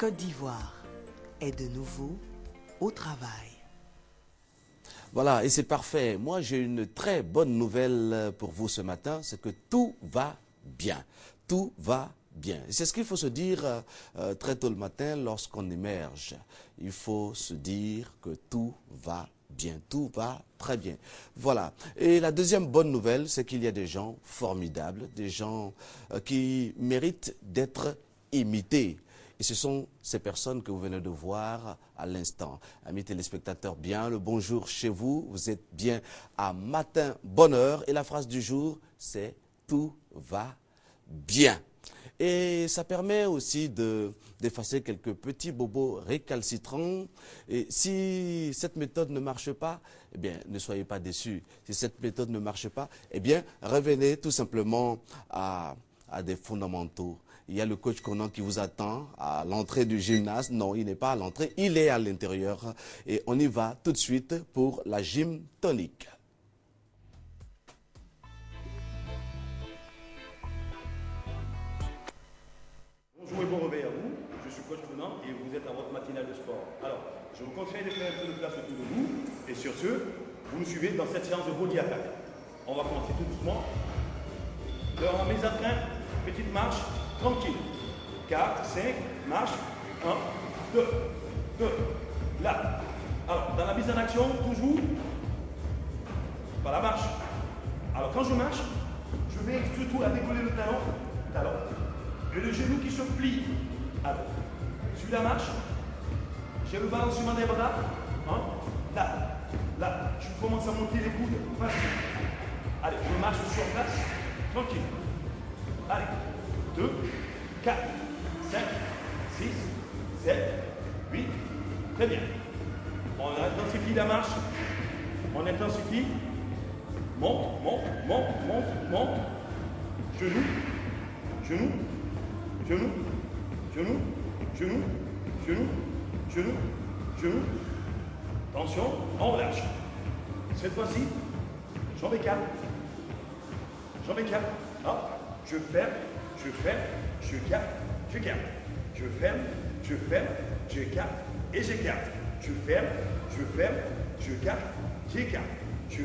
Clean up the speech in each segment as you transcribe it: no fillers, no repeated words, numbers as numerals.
Côte d'Ivoire est de nouveau au travail. Voilà, et c'est parfait. Moi, j'ai une très bonne nouvelle pour vous ce matin, c'est que tout va bien. Tout va bien. Et c'est ce qu'il faut se dire très tôt le matin lorsqu'on émerge. Il faut se dire que tout va bien, tout va très bien. Voilà. Et la deuxième bonne nouvelle, c'est qu'il y a des gens formidables, des gens qui méritent d'être imités. Et ce sont ces personnes que vous venez de voir à l'instant. Amis téléspectateurs, bien le bonjour chez vous. Vous êtes bien à Matin Bonheur. Et la phrase du jour, c'est « Tout va bien ». Et ça permet aussi d'effacer quelques petits bobos récalcitrants. Et si cette méthode ne marche pas, eh bien, ne soyez pas déçus. Si cette méthode ne marche pas, eh bien, revenez tout simplement à des fondamentaux. Il y a le coach Conan qui vous attend à l'entrée du gymnase. Non, il n'est pas à l'entrée, il est à l'intérieur. Et on y va tout de suite pour la gym tonique. Bonjour et bon réveil à vous, je suis coach Conan et vous êtes à votre matinale de sport. Alors, je vous conseille de faire un peu de place autour de vous et sur ce, vous nous suivez dans cette séance de body attack. On va commencer tout doucement. Alors, en mise en train, petite marche, tranquille. 4, 5, marche, 1, 2, 2, là. Alors, dans la mise en action, toujours par la marche. Alors, quand je marche, je vais surtout à décoller le talon. Et le genou qui se plie. Alors, sur la marche, j'ai le balancement des bras. Là, je commence à monter les coudes. Facile. Allez, je marche sur place, tranquille. Allez, 2, 4, 5, 6, 7, 8. Très bien. On intensifie la marche. On intensifie. Monte, monte, monte, monte, monte. Genou, genou. Genou, genou, genou, genou, genou, genou. Attention, on relâche. Cette fois-ci, jambes écartes. Jambes écartes. Hop, je ferme, je garde, je garde. Je ferme, j'écarte et j'écarte. Je ferme, je garde, j'écarte. Je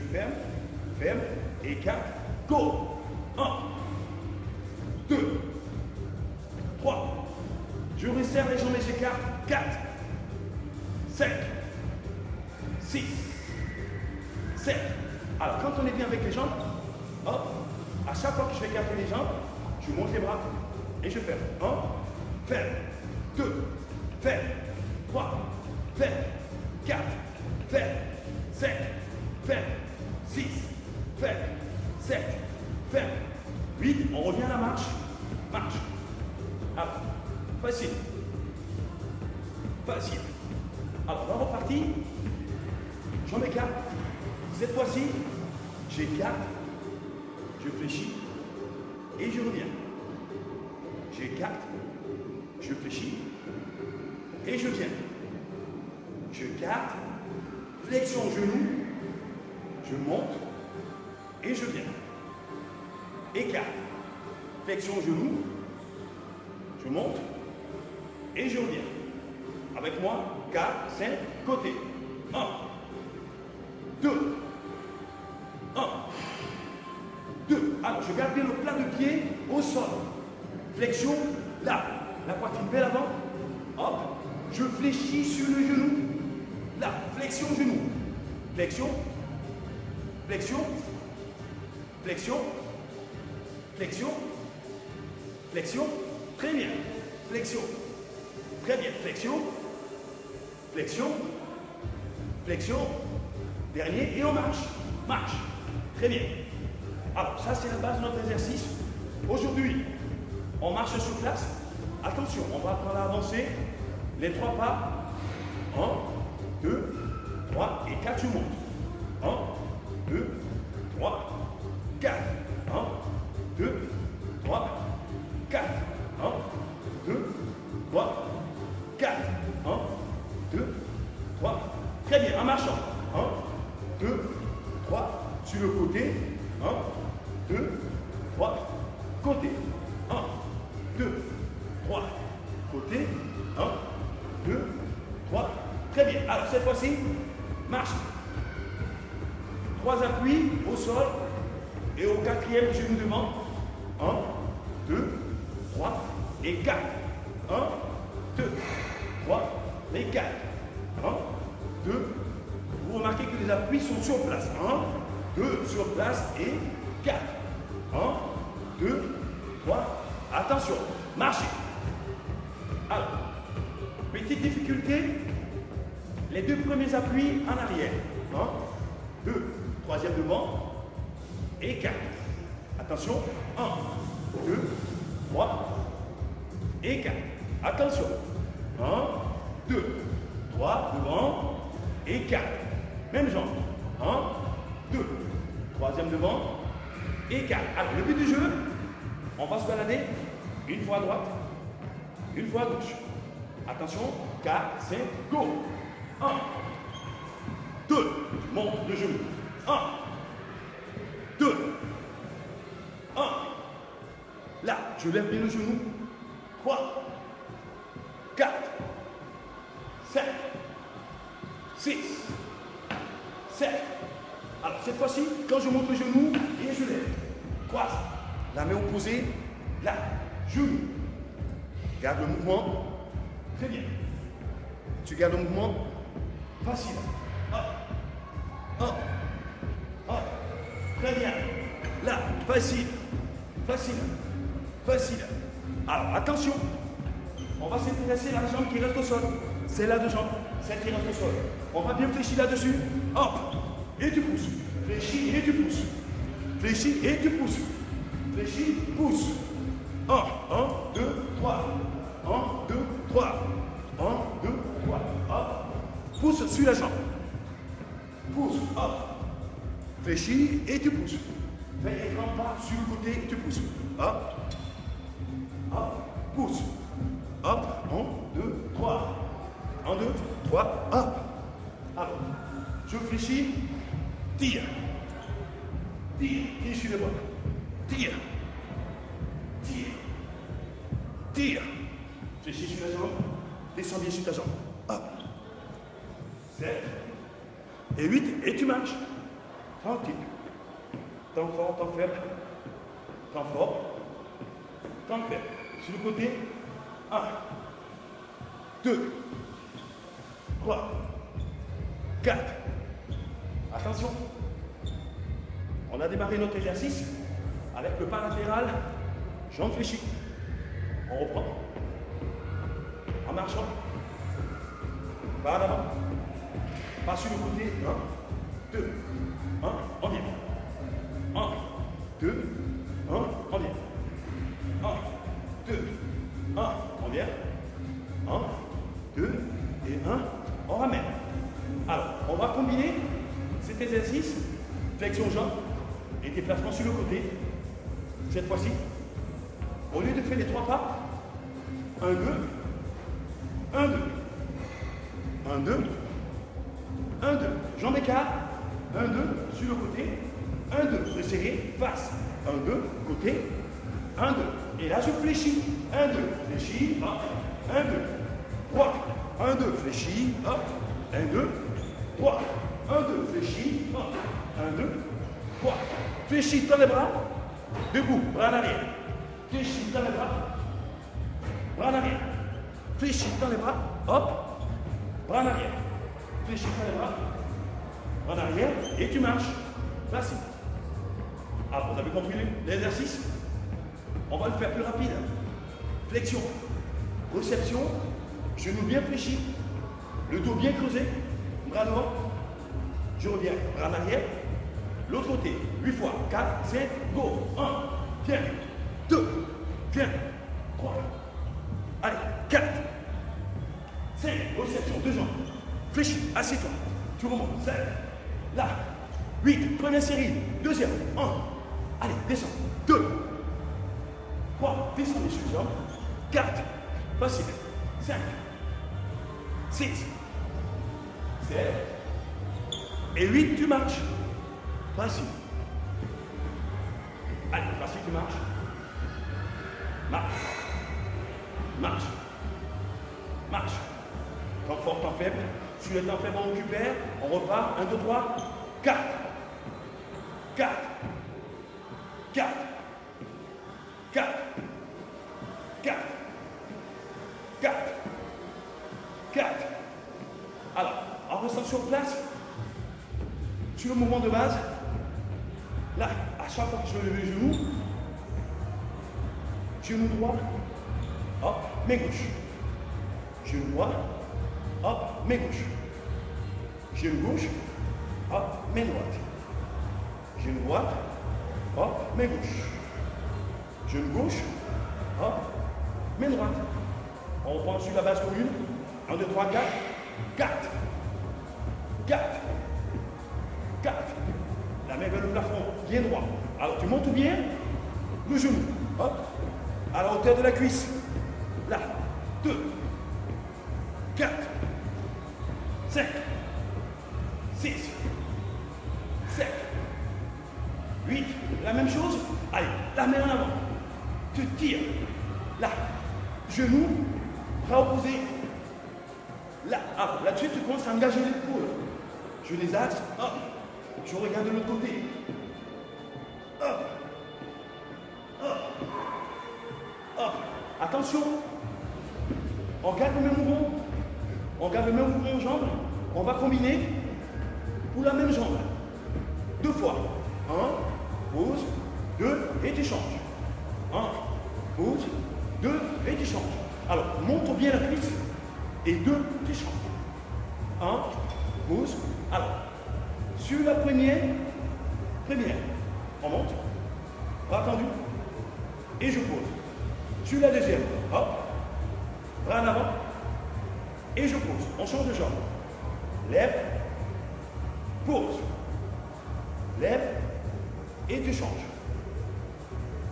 ferme, écarte. Go. 1, 2, 3, je resserre les jambes et j'écarte, 4, 5, 6, 7. Alors quand on est bien avec les jambes, hop, à chaque fois que je vais écarter les jambes, je monte les bras et je ferme. 1, ferme, 2, ferme, 3, ferme, 4, ferme, 5, ferme, 6, ferme, 7, ferme, 8, on revient à la marche, marche. Alors, facile. Facile. Alors, on repartit. Jambes écartes. Cette fois-ci, j'écarte, je fléchis et je reviens. J'écarte, je fléchis et je viens. Je garde, flexion genou, je monte et je viens. Écarte, flexion genou, je monte et je reviens. Avec moi, 4, 5, côté. 1, 2, 1, 2. Alors, je garde bien le plat de pied au sol. Flexion, là. La poitrine vers l'avant. Hop. Je fléchis sur le genou. Là. Flexion, genou. Flexion. Flexion. Flexion. Flexion. Flexion. Très bien. Flexion. Très bien. Flexion. Flexion. Flexion. Dernier. Et on marche. Marche. Très bien. Alors, ça, c'est la base de notre exercice. Aujourd'hui, on marche sur place. Attention, on va apprendre à avancer. Les 3 pas. 1, 2, 3 et 4, je monte. 1, 2, 3, 4. 1, 2, 3, 4. 1, 2, 3, 4. 1, 2, 3. Très bien, en marchant. 1, 2, 3. Sur le côté. 1, 2, 3. Côté. 1, 2, 3. côté. 1, 2, 3. Très bien. Alors cette fois-ci, marche. 3 appuis au sol et au 4e genou devant. 1, 2, 3 et 4. 1, 2, 3 et 4. 1, 2. Vous remarquez que les appuis sont sur place. 1, 2 sur place et 4. 1, 2, 3. Attention, marchez. Alors, petite difficulté, les 2 premiers appuis en arrière. 1, 2, 3e devant et 4. Attention, 1, 2, 3 et 4. Attention, 1, 2, 3 devant et 4. Même jambe. 1, 2, 3e devant et 4. Alors, le but du jeu, on va se balader une fois à droite, une fois à gauche. Attention, 4, 5, go. 1, 2, monte le genou. 1, 2, 1. Là, je lève bien le genou. 3, 4, 5, 6, 7. Alors, cette fois-ci, quand je monte le genou et je lève, croise, la main opposée, là, genou. Garde le mouvement. Très bien. Tu gardes le mouvement. Facile. Hop. Hop. Hop. Très bien. Là, facile. Facile. Facile. Alors, attention. On va s'intéresser à la jambe qui reste au sol. C'est là de jambe. Celle qui reste au sol. On va bien fléchir là-dessus. Hop. Et tu pousses. Fléchis et tu pousses. Fléchis et tu pousses. Fléchis, pousse. 1, 1, 2, 3. 1, 2, 3. 1, 2, 3. Hop. Pousse sur la jambe. Pousse. Hop. Fléchis et tu pousses. Fais un grand pas sur le côté et tu pousses. Hop. Hop. Pousse. Hop. 1, 2, 3. 1, 2, 3. Hop. Alors, je fléchis. Tire. Tire. Tire sur les bras. Tire. Tire. Tire. Fléchis sur la jambe. Descends bien sur ta jambe. Hop. 7. Et 8. Et tu marches. Tranquille. Temps fort, temps faible. Temps fort. Temps faible. Sur le côté. 1. 2. 3. 4. Attention. On a démarré notre exercice avec le pas latéral, jambe fléchie. On reprend. En marchant. Pas en avant. Pas sur le côté. 1, 2, 1, on vient. 1, 2, 1, on vient. 1, 2, 1, on vient. 1, 2 et 1, on ramène. Alors, on va combiner cet exercice, flexion jambe et déplacement sur le côté. Cette fois-ci, au lieu de faire les 3 pas, 1, 2, 1, 2, 1, 2, 1, 2, jambe écart, 1, 2, sur le côté, 1, 2, resserré, face, 1, 2, côté, 1, 2, et là je fléchis, 1, 2, fléchis, hop, 1, 2, 3, 1, 2, fléchis, hop, 1, 2, 3, 1, 2, fléchis, hop, 1, 2, 3, fléchis dans les bras, debout, bras en arrière, fléchis dans les bras, bras en arrière, fléchis dans les bras, hop, bras en arrière, fléchis dans les bras, bras en arrière, et tu marches, facile. Alors, vous avez compris l'exercice? On va le faire plus rapide. Flexion, réception, genou bien fléchi, le dos bien creusé, bras devant, je reviens, bras en arrière, l'autre côté, 8 fois, 4, 5, go, 1, viens, 2, viens, 3, allez, 4, 5, réception, 2 jambes, fléchi, assieds-toi, tu remontes, 7, là, 8, première série, deuxième, 1, allez, descends, 2, 3, descendez sur les jambes, 4, facile, 5, 6, 7, et 8, tu marches. Facile. Allez, facile, tu marches. Marche. Marche. marche. Temps fort, temps faible. Sur les temps faibles, on récupère. On repart. 1, 2, 3, 4. 4. 4. 4. 4. 4. 4. Alors, en restant sur place, sur le mouvement de base, là, à chaque fois que je lève les genoux, genou droit, hop, main gauche. Genou droit, hop, main gauche. Genou gauche, hop, main droite. Genou droite, hop, main gauche. Genou gauche, hop, main droite. On reprend sur la base commune. 1, 2, 3, 4. 4. 4. 4. La main vers le plafond, bien droit. Alors tu montes bien le genou. Hop. À la hauteur de la cuisse. Là. 2. 4. 5. 6. 7. 8. La même chose. Allez, la main en avant. Tu tires. Là. Genou. Bras opposés. Là. Alors, là-dessus, tu commences à engager l'épaule. Je les axe. Hop. Je regarde de l'autre côté. Hop. Hop. Hop. Attention. On garde le même mouvement. On garde le même mouvement aux jambes. On va combiner pour la même jambe. 2 fois. 1, pause, 2, et tu changes. 1, pause, 2, et tu changes. Alors, montre bien la cuisse. Et 2, tu changes. 1, pause. Alors, sur la première, on monte, bras tendu, et je pose. Sur la deuxième, hop, bras en avant, et je pose. On change de jambe. Lève, pose. Lève, et tu changes.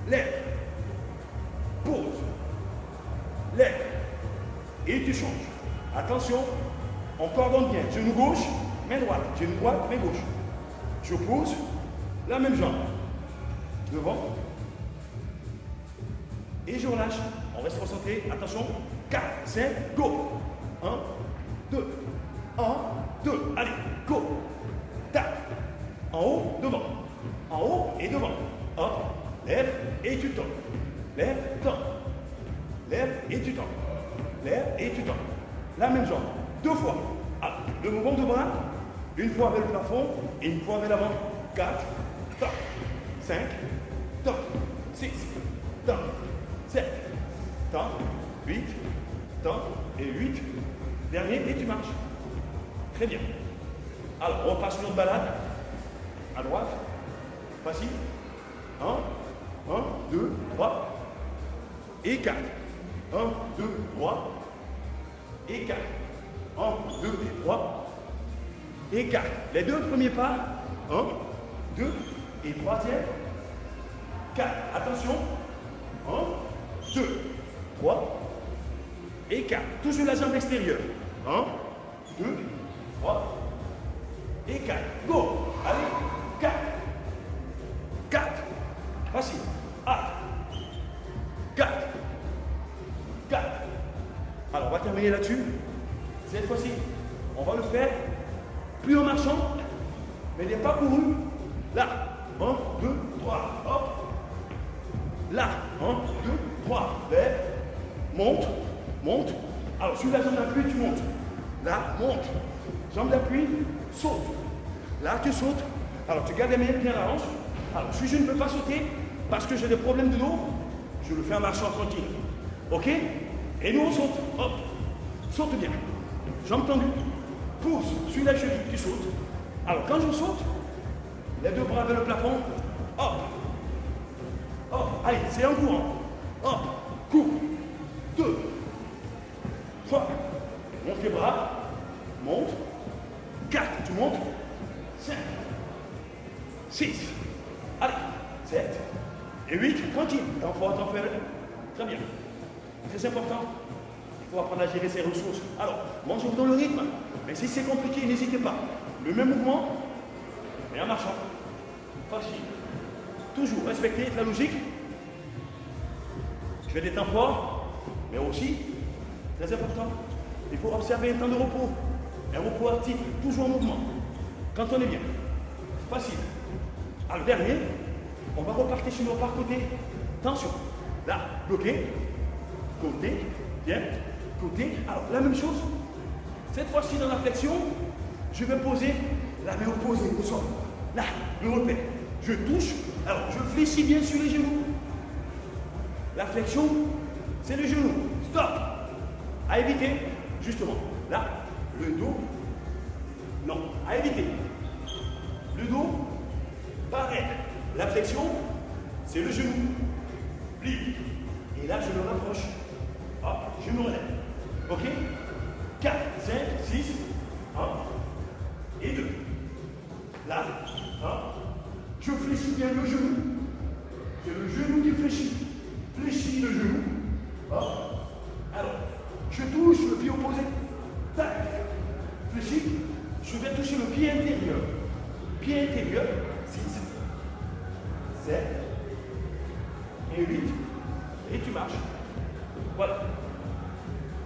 Lève, pose. Lève, et tu changes. Attention, on coordonne bien. Genou gauche, main droite. Genou droite, main gauche. Je pose la même jambe. Devant. Et je relâche. On reste concentré. Attention. 4, 5, go. 1, 2. 1, 2. Allez, go. Tac. En haut, devant. En haut et devant. Hop. Lève et tu tombes. Lève, tombe. Lève et tu tombes. Lève et tu tombes. La même jambe. 2 fois. Alors, le mouvement de bras. Une fois vers le plafond et une fois vers l'avant. 4, top, 5, top, 6, top, 7, top, 8, top, et 8. Dernier, et tu marches. Très bien. Alors, on passe notre balade. À droite. Facile. 1, 2, 3. Et 4. 1, 2, 3. Et 4. 1, 2 et 3. Et 4. Les 2 premiers pas. 1, 2 et 3e. 4. Attention. 1, 2, 3 et 4. Toujours la jambe extérieure. 1, 2, 3 et 4. Go. Allez. 4. 4. Facile. 4. 4. Alors, on va terminer là-dessus. Cette fois-ci, on va le faire plus en marchant, mais il n'est pas couru. Là. 1, 2, 3. Hop. Là. 1, 2, 3. Lève. Monte. Monte. Alors, sur la jambe d'appui, tu montes. Là. Monte. Jambe d'appui. Saute. Là, tu sautes. Alors, tu gardes les mains bien à la hanche. Alors, si je ne peux pas sauter, parce que j'ai des problèmes de dos, je le fais en marchant tranquille. OK? Et nous, on saute. Hop. Saute bien. Jambe tendue. Pousse sur la cheville. Tu sautes. Alors, quand je saute, les 2 bras vers le plafond. Hop. Hop. Allez, c'est en courant. Hop. Cours. 2. 3. Monte les bras. Monte. 4. Tu montes. 5. 6. Allez. 7. Et 8. Tranquille. Temps fort, temps faible. Très bien. Très important. Il faut apprendre à gérer ses ressources. Alors, mangez-vous dans le rythme. Mais si c'est compliqué, n'hésitez pas. Le même mouvement, mais en marchant. Facile. Toujours respecter la logique. Je fais des temps forts, mais aussi, très important, il faut observer un temps de repos. Un repos actif, toujours en mouvement. Quand on est bien. Facile. Alors, dernier, on va repartir sur nos pas côté. Attention. Là, bloqué. Côté. Bien. Côté. Alors, la même chose. Cette fois-ci, dans la flexion, je vais poser la main opposée au sol. Là, le repère. Je touche. Alors, je fléchis bien sur les genoux. La flexion, c'est le genou. Stop. À éviter, justement. Là, le dos. Non, à éviter. Le dos, pareil. La flexion, c'est le genou. Plie. Et là, je me rapproche. Hop, je me relève. OK? 4, 5, 6, 1 et 2. Là, 1. Je fléchis bien le genou. C'est le genou qui fléchit. Fléchis le genou. Hop. Alors, je touche le pied opposé. Tac. Fléchis. Je vais toucher le pied intérieur. Pied intérieur. 6, 7 et 8. Et tu marches. Voilà.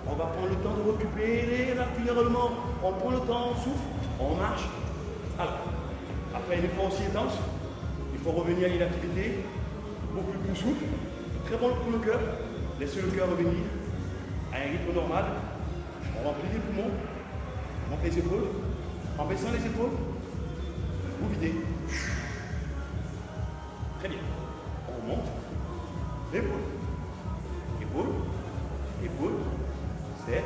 On va prendre le temps de récupérer naturellement. On prend le temps, on souffle, on marche. Alors, après un effort aussi intense, il faut revenir à une activité beaucoup plus souple. Très bon pour le cœur. Laissez le cœur revenir à un rythme normal. On remplit les poumons, on monte les épaules. En baissant les épaules, vous videz. Très bien. On monte. L'épaule. Épaule. Épaule. 7.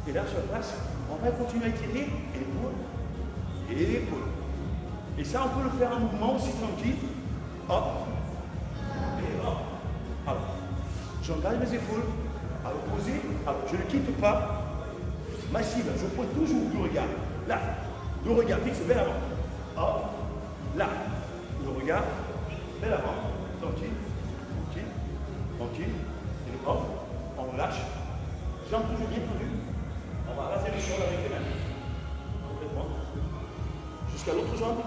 Et là, sur place, on va continuer à étirer. Épaule. Et épaule. Et ça, on peut le faire en mouvement aussi tranquille. Hop. Et hop. Alors, j'engage mes épaules à l'opposé. Alors, je ne quitte pas. Ma cible, je pointe toujours le regard. Là, le regard fixe vers l'avant. Hop. Là, le regard vers l'avant. Tranquille. Tranquille. Tranquille. Et hop. On relâche. Jambes toujours bien tendues. On va raser le sol avec les mains. Complètement. Jusqu'à l'autre jambe.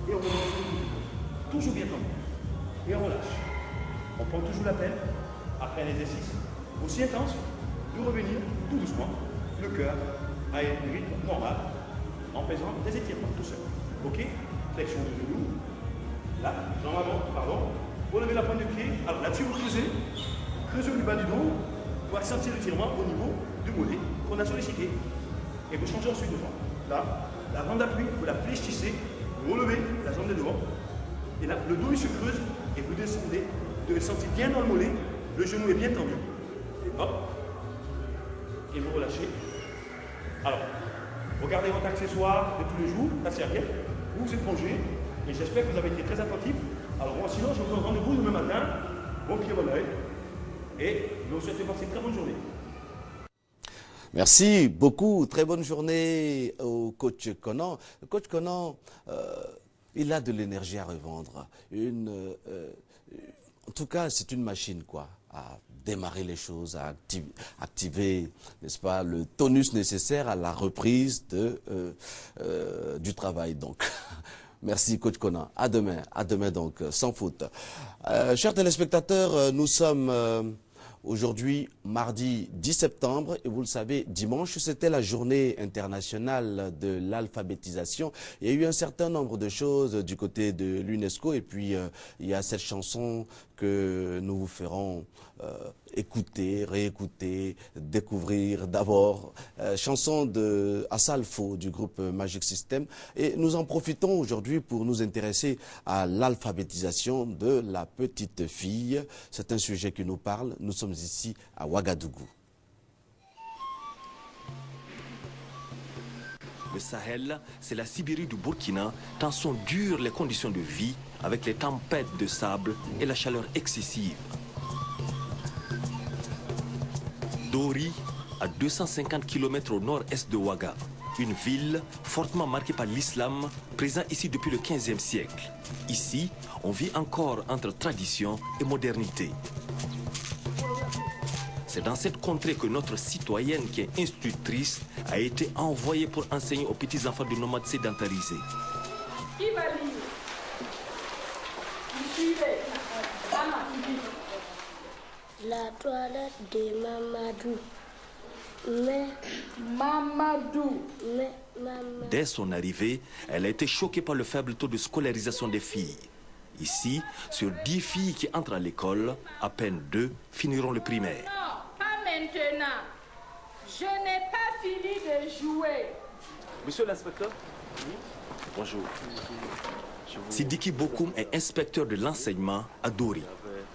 Et on relâche. Toujours bien tendu. Et on relâche. On prend toujours la peine, après un exercice aussi intense, de revenir tout doucement, le cœur à un rythme normal, en faisant des étirements tout seul. OK? Flexion de genou. Là, jambe avant, pardon. Relevez la pointe du pied. Alors là-dessus, vous creusez. Creusez le bas du dos pour sentir l'étirement au niveau du mollet qu'on a sollicité. Et vous changez ensuite de jambe. Là, la bande d'appui, vous la fléchissez, vous relevez la jambe de devant. Et là, le dos il se creuse et vous descendez. Vous devez sentir bien dans le mollet, le genou est bien tendu. Et hop. Et vous relâchez. Alors, regardez votre accessoire de tous les jours, la serviette, vous vous épongez. Et j'espère que vous avez été très attentifs. Alors moi, sinon, je vous donne rendez-vous demain matin. Bon pied, bon oeil. Et je vous souhaite de passer une très bonne journée. Merci beaucoup. Très bonne journée au coach Conan. Le coach Conan, il a de l'énergie à revendre. En tout cas, c'est une machine, quoi, à démarrer les choses, à activer, n'est-ce pas, le tonus nécessaire à la reprise du travail. Donc, merci, coach Conan. À demain donc, sans faute. Chers téléspectateurs, nous sommes aujourd'hui, mardi 10 septembre, et vous le savez, dimanche, c'était la journée internationale de l'alphabétisation. Il y a eu un certain nombre de choses du côté de l'UNESCO, et puis il y a cette chanson que nous vous ferons écouter, réécouter, découvrir d'abord. Chanson de Assalfo du groupe Magic System. Et nous en profitons aujourd'hui pour nous intéresser à l'alphabétisation de la petite fille. C'est un sujet qui nous parle. Nous sommes ici à Ouagadougou. Le Sahel, c'est la Sibérie du Burkina, tant sont dures les conditions de vie avec les tempêtes de sable et la chaleur excessive. Dori, à 250 km au nord-est de Ouaga, une ville fortement marquée par l'islam, présent ici depuis le 15e siècle. Ici, on vit encore entre tradition et modernité. C'est dans cette contrée que notre citoyenne, qui est institutrice, a été envoyée pour enseigner aux petits-enfants de nomades sédentarisés. Qui va lire? La toilette de Mamadou. Mamadou. Dès son arrivée, elle a été choquée par le faible taux de scolarisation des filles. Ici, sur 10 filles qui entrent à l'école, à peine 2 finiront le primaire. Non, pas maintenant. Je n'ai pas fini de jouer. Monsieur l'inspecteur. Bonjour. Sidiki Bokoum est inspecteur de l'enseignement à Dori.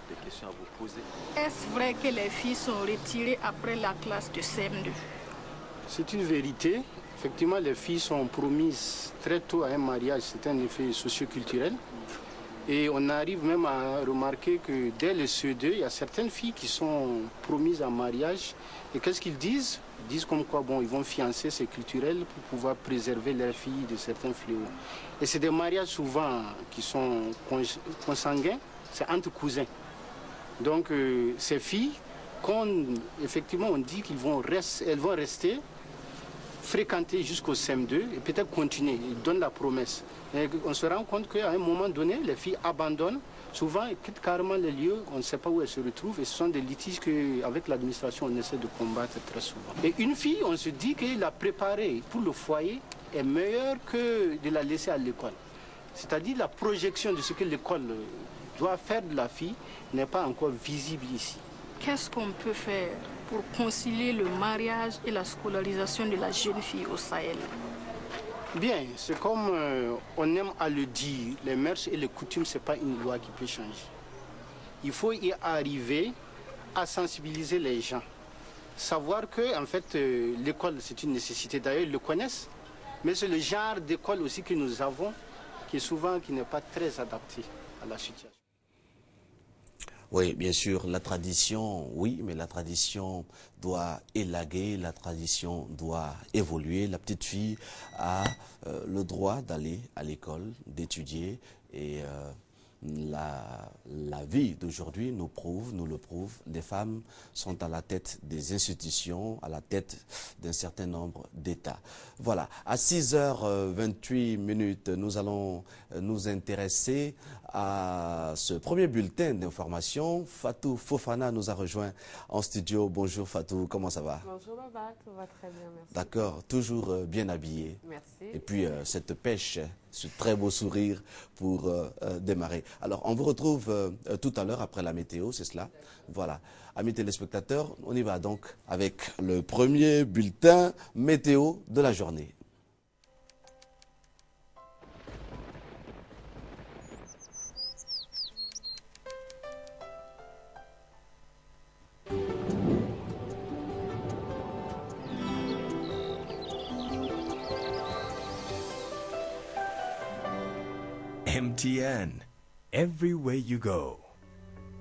Des questions à vous poser. Est-ce vrai que les filles sont retirées après la classe de CM2? C'est une vérité. Effectivement, les filles sont promises très tôt à un mariage. C'est un effet socioculturel. Et on arrive même à remarquer que dès le CE2, il y a certaines filles qui sont promises en mariage. Et qu'est-ce qu'ils disent? Ils disent comme quoi, bon, ils vont fiancer, c'est culturel, pour pouvoir préserver leurs filles de certains fléaux. Et c'est des mariages souvent qui sont consanguins, c'est entre cousins. Donc ces filles, effectivement on dit qu'elles vont rester fréquenter jusqu'au CM2 et peut-être continuer, ils donnent la promesse. Et on se rend compte qu'à un moment donné, les filles abandonnent, souvent elles quittent carrément les lieux, on ne sait pas où elles se retrouvent et ce sont des litiges qu'avec l'administration on essaie de combattre très souvent. Et une fille, on se dit que la préparer pour le foyer est meilleure que de la laisser à l'école. C'est-à-dire la projection de ce que l'école doit faire de la fille n'est pas encore visible ici. Qu'est-ce qu'on peut faire pour concilier le mariage et la scolarisation de la jeune fille au Sahel? Bien, c'est comme on aime à le dire, les mœurs et les coutumes, ce n'est pas une loi qui peut changer. Il faut y arriver à sensibiliser les gens. Savoir que en fait, l'école, c'est une nécessité. D'ailleurs, ils le connaissent. Mais c'est le genre d'école aussi que nous avons qui n'est pas très adapté à la situation. Oui, bien sûr, la tradition, oui, mais la tradition doit élaguer, la tradition doit évoluer. La petite fille a le droit d'aller à l'école, d'étudier et la vie d'aujourd'hui nous le prouve. Les femmes sont à la tête des institutions, à la tête d'un certain nombre d'États. Voilà, à 6h28, nous allons nous intéresser à ce premier bulletin d'information. Fatou Fofana nous a rejoint en studio. Bonjour Fatou, comment ça va? Bonjour Baba, tout va très bien, merci. D'accord, toujours bien habillé. Merci. Et puis cette pêche, ce très beau sourire pour démarrer. Alors on vous retrouve tout à l'heure après la météo, c'est cela? Voilà. Amis téléspectateurs, on y va donc avec le premier bulletin météo de la journée. MTN, everywhere you go.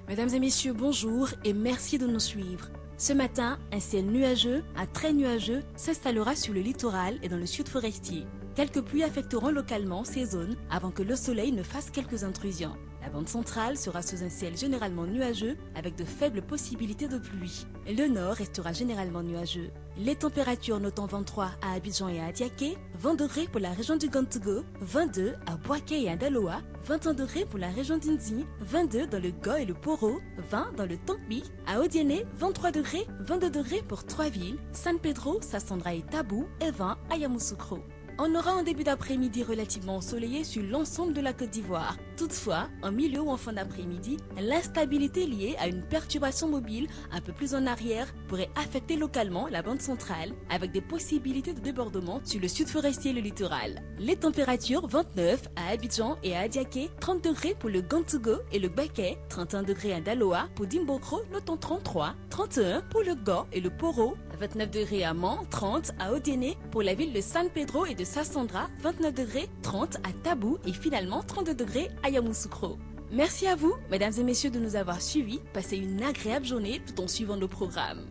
Mesdames et messieurs, bonjour et merci de nous suivre. Ce matin, un ciel nuageux à très nuageux s'installera sur le littoral et dans le sud forestier. Quelques pluies affecteront localement ces zones avant que le soleil ne fasse quelques intrusions. La bande centrale sera sous un ciel généralement nuageux avec de faibles possibilités de pluie. Le nord restera généralement nuageux. Les températures notant 23 à Abidjan et à Adiaké, 20 degrés pour la région du Gantougo, 22 à Boaké et à Daloa, 21 degrés pour la région d'Indi, 22 dans le Go et le Poro, 20 dans le Tangbi, à Odiéné, 23 degrés, 22 degrés pour 3 villes, San Pedro, Sassandra et Tabou, et 20 à Yamoussoukro. On aura un début d'après-midi relativement ensoleillé sur l'ensemble de la Côte d'Ivoire. Toutefois, en milieu ou en fin d'après-midi, l'instabilité liée à une perturbation mobile un peu plus en arrière pourrait affecter localement la bande centrale, avec des possibilités de débordement sur le sud forestier et le littoral. Les températures 29 à Abidjan et à Adiaké, 30 degrés pour le Gantougo et le Baké, 31 degrés à Daloa, pour Dimbokro, notons 33, 31 pour le Go et le Poro, 29 degrés à Mans, 30 à Odiéné, pour la ville de San Pedro et de Sassandra, 29 degrés, 30 à Tabou et finalement 32 degrés à Yamoussoukro. Merci à vous, mesdames et messieurs, de nous avoir suivis. Passez une agréable journée tout en suivant nos programmes.